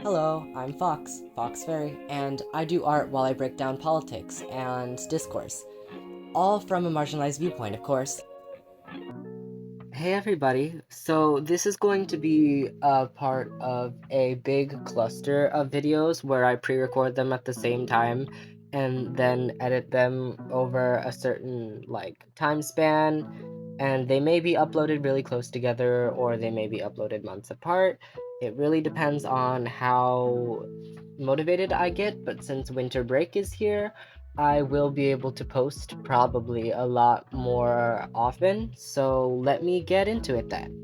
Hello, I'm Fox Fairy, and I do art while I break down politics and discourse. All from a marginalized viewpoint, of course. Hey everybody, so this is going to be a part of a big cluster of videos where I pre-record them at the same time and then edit them over a certain time span, and they may be uploaded really close together or they may be uploaded months apart. It really depends on how motivated I get, but since winter break is here, I will be able to post probably a lot more often, so let me get into it then.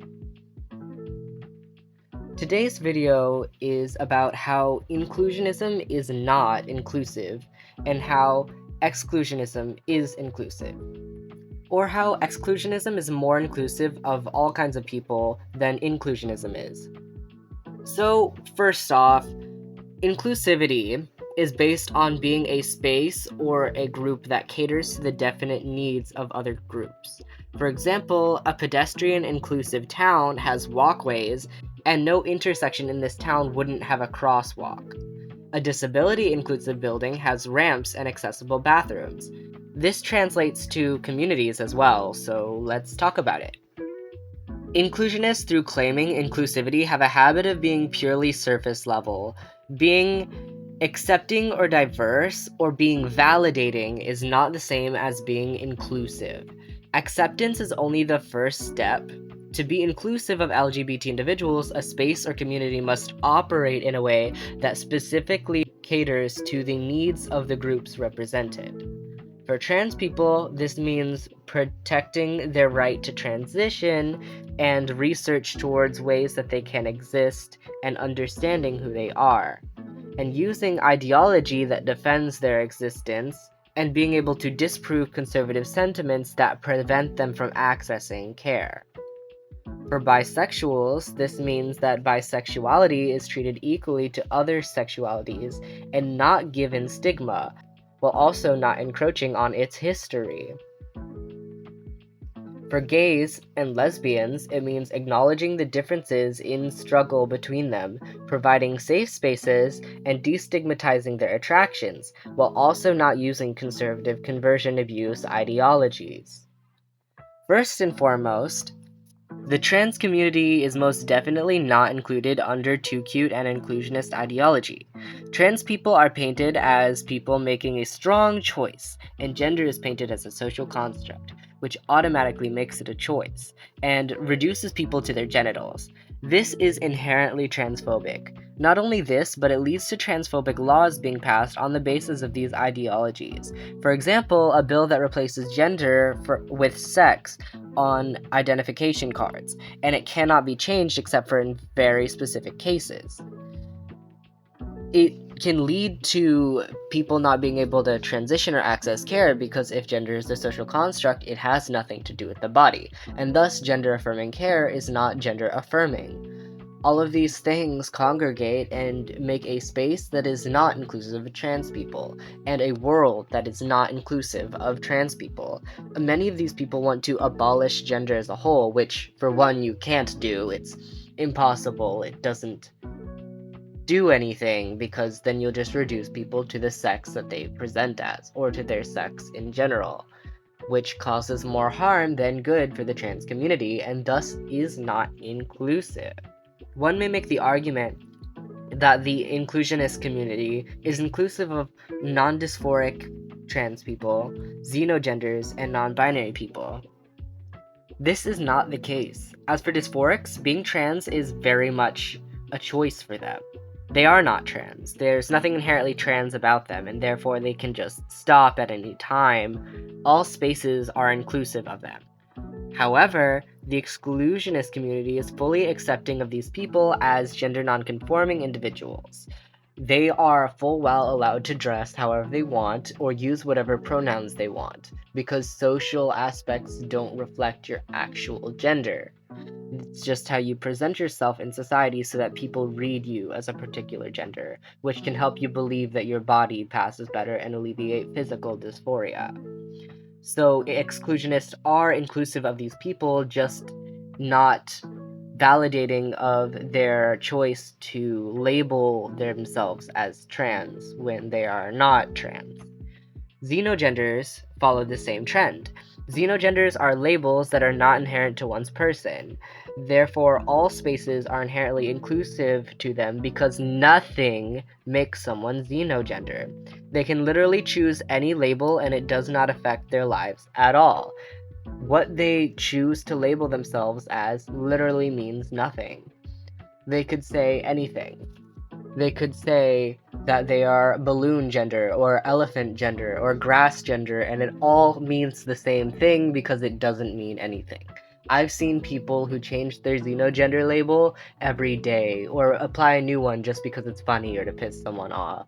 Today's video is about how inclusionism is not inclusive and how exclusionism is inclusive. Or how exclusionism is more inclusive of all kinds of people than inclusionism is. So, first off, inclusivity is based on being a space or a group that caters to the definite needs of other groups. For example, a pedestrian inclusive town has walkways, and no intersection in this town wouldn't have a crosswalk. A disability inclusive building has ramps and accessible bathrooms. This translates to communities as well, so let's talk about it. Inclusionists, through claiming inclusivity, have a habit of being purely surface level. Being accepting or diverse or being validating is not the same as being inclusive. Acceptance is only the first step. To be inclusive of LGBT individuals, a space or community must operate in a way that specifically caters to the needs of the groups represented. For trans people, this means protecting their right to transition and research towards ways that they can exist and understanding who they are, and using ideology that defends their existence and being able to disprove conservative sentiments that prevent them from accessing care. For bisexuals, this means that bisexuality is treated equally to other sexualities and not given stigma, while also not encroaching on its history. For gays and lesbians, it means acknowledging the differences in struggle between them, providing safe spaces, and destigmatizing their attractions, while also not using conservative conversion abuse ideologies. First and foremost, the trans community is most definitely not included under too cute and inclusionist ideology. Trans people are painted as people making a strong choice, and gender is painted as a social construct, which automatically makes it a choice, and reduces people to their genitals. This is inherently transphobic. Not only this, but it leads to transphobic laws being passed on the basis of these ideologies. For example, a bill that replaces gender with sex on identification cards, and it cannot be changed except for in very specific cases. It can lead to people not being able to transition or access care because if gender is a social construct, it has nothing to do with the body, and thus gender-affirming care is not gender-affirming. All of these things congregate and make a space that is not inclusive of trans people, and a world that is not inclusive of trans people. Many of these people want to abolish gender as a whole, which, for one, you can't do. It's impossible. It doesn't do anything, because then you'll just reduce people to the sex that they present as, or to their sex in general, which causes more harm than good for the trans community, and thus is not inclusive. One may make the argument that the inclusionist community is inclusive of non-dysphoric trans people, xenogenders, and non-binary people. This is not the case. As for dysphorics, being trans is very much a choice for them. They are not trans. There's nothing inherently trans about them, and therefore they can just stop at any time. All spaces are inclusive of them. However, the exclusionist community is fully accepting of these people as gender nonconforming individuals. They are full well allowed to dress however they want or use whatever pronouns they want, because social aspects don't reflect your actual gender. It's just how you present yourself in society so that people read you as a particular gender, which can help you believe that your body passes better and alleviate physical dysphoria. So exclusionists are inclusive of these people, just not validating of their choice to label themselves as trans when they are not trans. Xenogenders follow the same trend. Xenogenders are labels that are not inherent to one's person. Therefore, all spaces are inherently inclusive to them because nothing makes someone xenogender. They can literally choose any label and it does not affect their lives at all. What they choose to label themselves as literally means nothing. They could say anything. They could say that they are balloon gender or elephant gender or grass gender, and it all means the same thing because it doesn't mean anything. I've seen people who change their xenogender label every day or apply a new one just because it's funny or to piss someone off.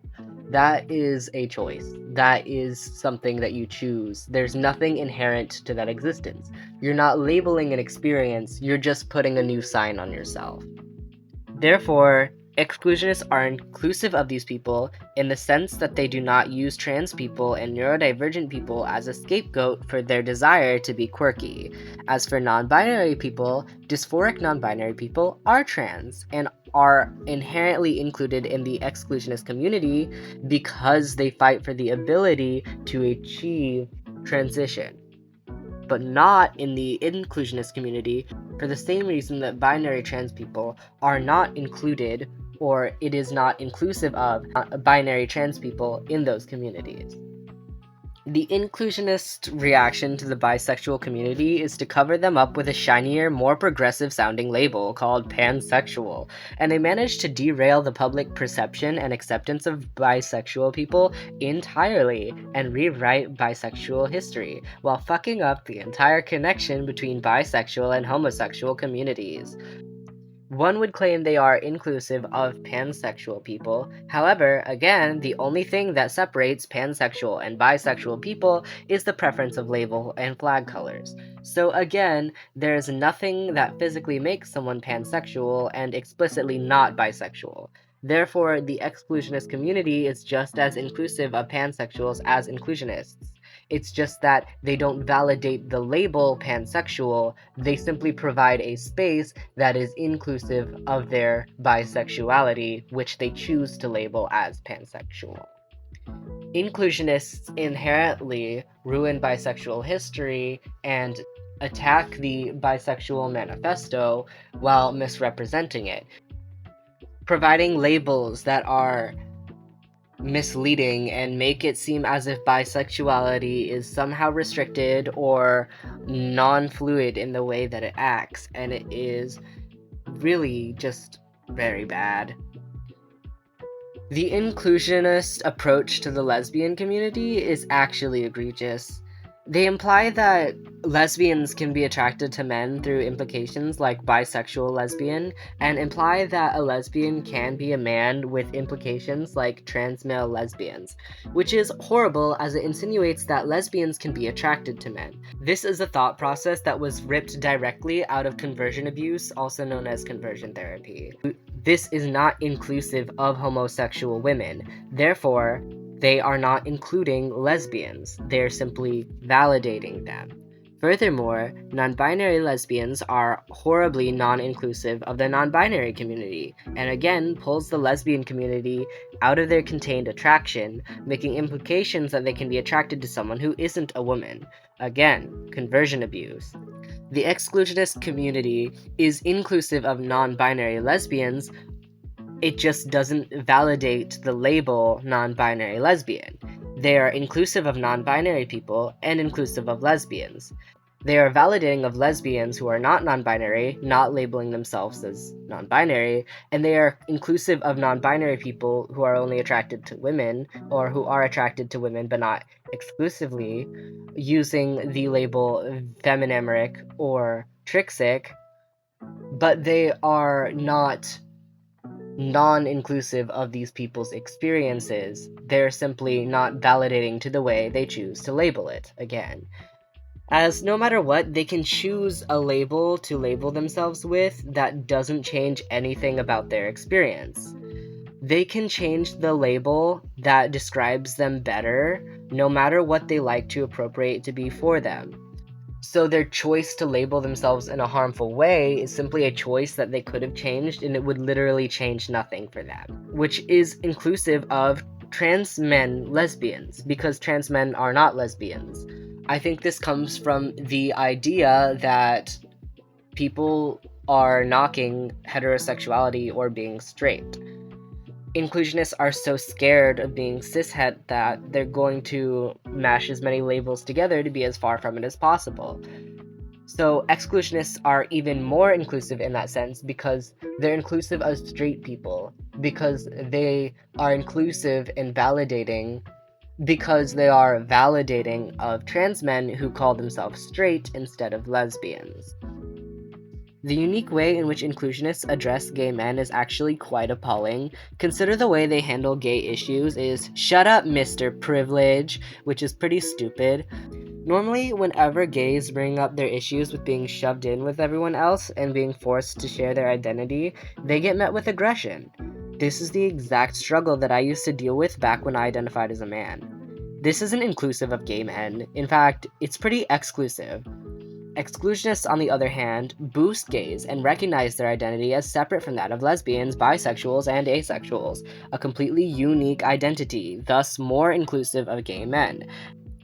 That is a choice. That is something that you choose. There's nothing inherent to that existence. You're not labeling an experience, you're just putting a new sign on yourself. Therefore, exclusionists are inclusive of these people in the sense that they do not use trans people and neurodivergent people as a scapegoat for their desire to be quirky. As for non-binary people, dysphoric non-binary people are trans and are inherently included in the exclusionist community because they fight for the ability to achieve transition, but not in the inclusionist community for the same reason that binary trans people are not included, or it is not inclusive of binary trans people in those communities. The inclusionist reaction to the bisexual community is to cover them up with a shinier, more progressive sounding label called pansexual, and they manage to derail the public perception and acceptance of bisexual people entirely and rewrite bisexual history, while fucking up the entire connection between bisexual and homosexual communities. One would claim they are inclusive of pansexual people. However, again, the only thing that separates pansexual and bisexual people is the preference of label and flag colors. So again, there's nothing that physically makes someone pansexual and explicitly not bisexual. Therefore, the exclusionist community is just as inclusive of pansexuals as inclusionists. It's just that they don't validate the label pansexual, they simply provide a space that is inclusive of their bisexuality, which they choose to label as pansexual. Inclusionists inherently ruin bisexual history and attack the bisexual manifesto while misrepresenting it, providing labels that are misleading and make it seem as if bisexuality is somehow restricted or non-fluid in the way that it acts, and it is really just very bad. The inclusionist approach to the lesbian community is actually egregious. They imply that lesbians can be attracted to men through implications like bisexual lesbian, and imply that a lesbian can be a man with implications like trans male lesbians, which is horrible as it insinuates that lesbians can be attracted to men. This is a thought process that was ripped directly out of conversion abuse, also known as conversion therapy. This is not inclusive of homosexual women, therefore, they are not including lesbians, they're simply validating them. Furthermore, non-binary lesbians are horribly non-inclusive of the non-binary community, and again pulls the lesbian community out of their contained attraction, making implications that they can be attracted to someone who isn't a woman. Again, conversion abuse. The exclusionist community is inclusive of non-binary lesbians, it just doesn't validate the label non-binary lesbian. They are inclusive of non-binary people and inclusive of lesbians. They are validating of lesbians who are not non-binary, not labeling themselves as non-binary, and they are inclusive of non-binary people who are only attracted to women, or who are attracted to women but not exclusively, using the label feminameric or trixic, but they are not non-inclusive of these people's experiences. They're simply not validating to the way they choose to label it, again. As no matter what, they can choose a label to label themselves with that doesn't change anything about their experience. They can change the label that describes them better, no matter what they like to appropriate to be for them. So their choice to label themselves in a harmful way is simply a choice that they could have changed, and it would literally change nothing for them. Which is inclusive of trans men lesbians, because trans men are not lesbians. I think this comes from the idea that people are knocking heterosexuality or being straight. Inclusionists are so scared of being cishet that they're going to mash as many labels together to be as far from it as possible. So exclusionists are even more inclusive in that sense because they're inclusive of straight people, because they are inclusive in validating, because they are validating of trans men who call themselves straight instead of lesbians. The unique way in which inclusionists address gay men is actually quite appalling. Consider the way they handle gay issues is "shut up, Mr. Privilege," which is pretty stupid. Normally, whenever gays bring up their issues with being shoved in with everyone else and being forced to share their identity, they get met with aggression. This is the exact struggle that I used to deal with back when I identified as a man. This isn't inclusive of gay men. In fact, it's pretty exclusive. Exclusionists, on the other hand, boost gays and recognize their identity as separate from that of lesbians, bisexuals, and asexuals, a completely unique identity, thus more inclusive of gay men.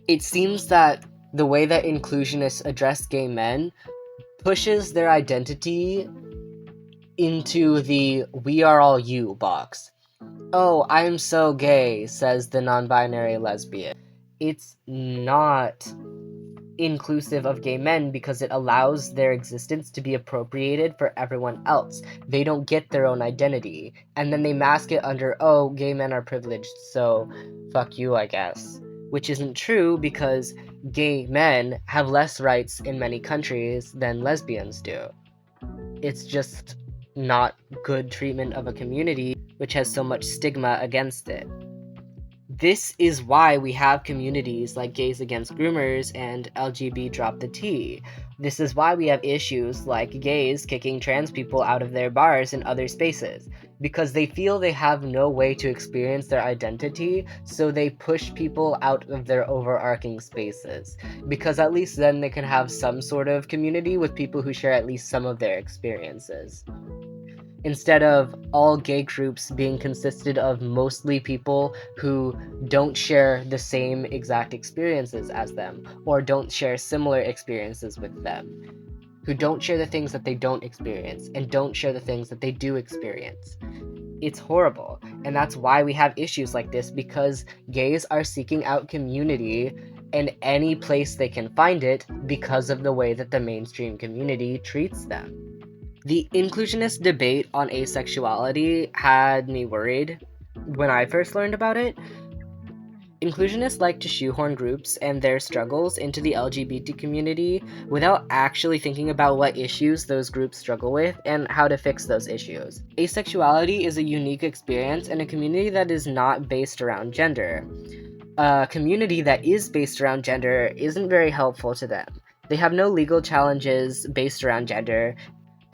It seems that the way that inclusionists address gay men pushes their identity into the "we are all you" box. "Oh, I'm so gay," says the non-binary lesbian. It's not inclusive of gay men because it allows their existence to be appropriated for everyone else. They don't get their own identity, and then they mask it under, "oh, gay men are privileged, so fuck you, I guess." Which isn't true because gay men have less rights in many countries than lesbians do. It's just not good treatment of a community which has so much stigma against it. This is why we have communities like Gays Against Groomers and LGB Drop the T. This is why we have issues like gays kicking trans people out of their bars and other spaces, because they feel they have no way to experience their identity, so they push people out of their overarching spaces, because at least then they can have some sort of community with people who share at least some of their experiences. Instead of all gay groups being consisted of mostly people who don't share the same exact experiences as them, or don't share similar experiences with them, who don't share the things that they don't experience, and don't share the things that they do experience. It's horrible, and that's why we have issues like this, because gays are seeking out community in any place they can find it because of the way that the mainstream community treats them. The inclusionist debate on asexuality had me worried when I first learned about it. Inclusionists like to shoehorn groups and their struggles into the LGBT community without actually thinking about what issues those groups struggle with and how to fix those issues. Asexuality is a unique experience in a community that is not based around gender. A community that is based around gender isn't very helpful to them. They have no legal challenges based around gender,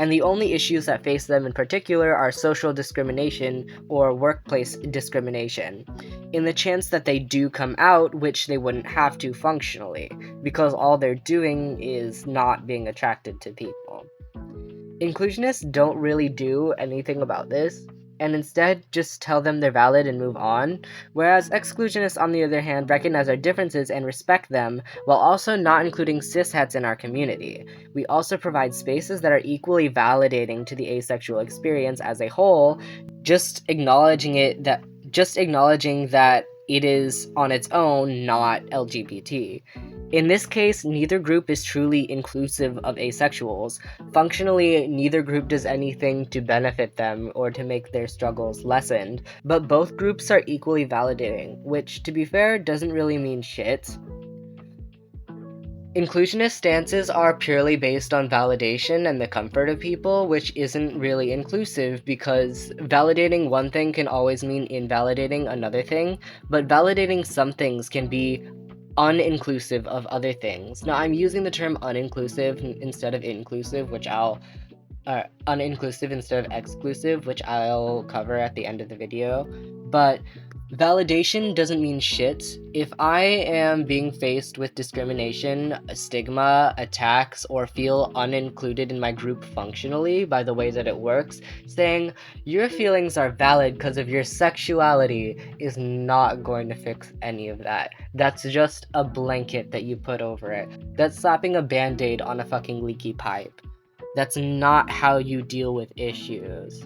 and the only issues that face them in particular are social discrimination or workplace discrimination, in the chance that they do come out, which they wouldn't have to functionally, because all they're doing is not being attracted to people. Inclusionists don't really do anything about this, and instead just tell them they're valid and move on, whereas exclusionists, on the other hand, recognize our differences and respect them, while also not including cishets in our community. We also provide spaces that are equally validating to the asexual experience as a whole, just acknowledging that it is on its own not LGBT. In this case, neither group is truly inclusive of asexuals. Functionally, neither group does anything to benefit them or to make their struggles lessened, but both groups are equally validating, which, to be fair, doesn't really mean shit. Inclusionist stances are purely based on validation and the comfort of people, which isn't really inclusive because validating one thing can always mean invalidating another thing, but validating some things can be uninclusive of other things. Now, I'm using the term uninclusive instead of inclusive, uninclusive instead of exclusive, which I'll cover at the end of the video, but Validation doesn't mean shit. If I am being faced with discrimination, stigma, attacks, or feel unincluded in my group functionally by the way that it works, saying your feelings are valid because of your sexuality is not going to fix any of that. That's just a blanket that you put over it. That's slapping a band-aid on a fucking leaky pipe. That's not how you deal with issues.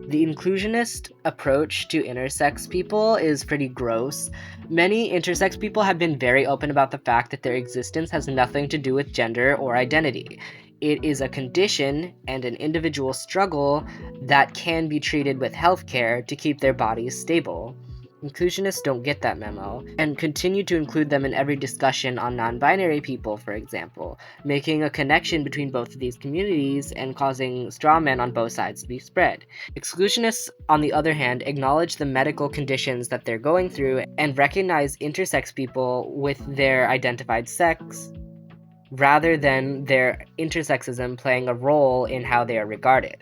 The inclusionist approach to intersex people is pretty gross. Many intersex people have been very open about the fact that their existence has nothing to do with gender or identity. It is a condition and an individual struggle that can be treated with healthcare to keep their bodies stable. Inclusionists don't get that memo, and continue to include them in every discussion on non-binary people, for example, making a connection between both of these communities and causing straw men on both sides to be spread. Exclusionists, on the other hand, acknowledge the medical conditions that they're going through and recognize intersex people with their identified sex, rather than their intersexism playing a role in how they are regarded.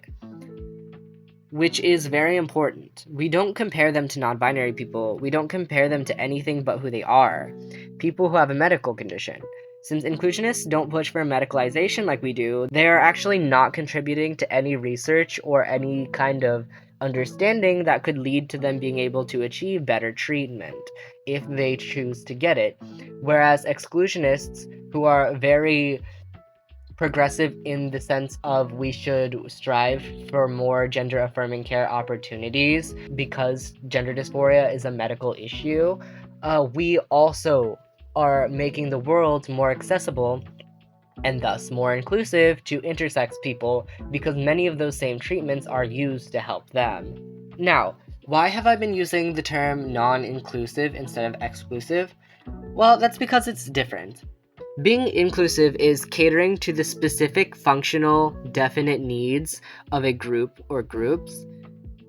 Which is very important. We don't compare them to non-binary people. We don't compare them to anything but who they are. People who have a medical condition. Since inclusionists don't push for medicalization like we do, they are actually not contributing to any research or any kind of understanding that could lead to them being able to achieve better treatment if they choose to get it. Whereas exclusionists, who are very progressive in the sense of we should strive for more gender affirming care opportunities because gender dysphoria is a medical issue, we also are making the world more accessible and thus more inclusive to intersex people because many of those same treatments are used to help them. Now, why have I been using the term non-inclusive instead of exclusive? Well, that's because it's different. Being inclusive is catering to the specific functional, definite needs of a group or groups,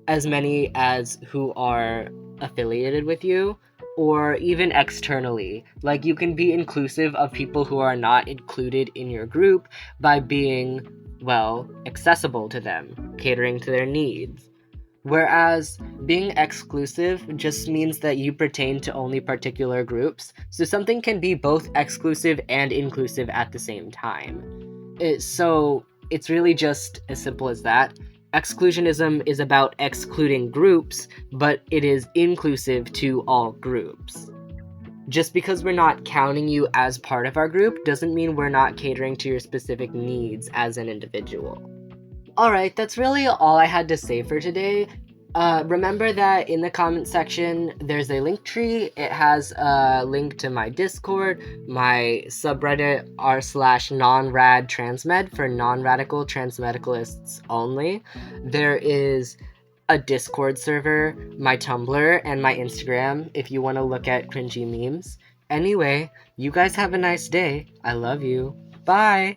as many as who are affiliated with you, or even externally. Like, you can be inclusive of people who are not included in your group by being, well, accessible to them, catering to their needs. Whereas being exclusive just means that you pertain to only particular groups, so something can be both exclusive and inclusive at the same time. So it's really just as simple as that. Exclusionism is about excluding groups, but it is inclusive to all groups. Just because we're not counting you as part of our group doesn't mean we're not catering to your specific needs as an individual. Alright, that's really all I had to say for today. Remember that in the comment section, there's a link tree. It has a link to my Discord, my subreddit r/non-rad-transmed for non-radical transmedicalists only. There is a Discord server, my Tumblr, and my Instagram if you want to look at cringy memes. Anyway, you guys have a nice day. I love you. Bye!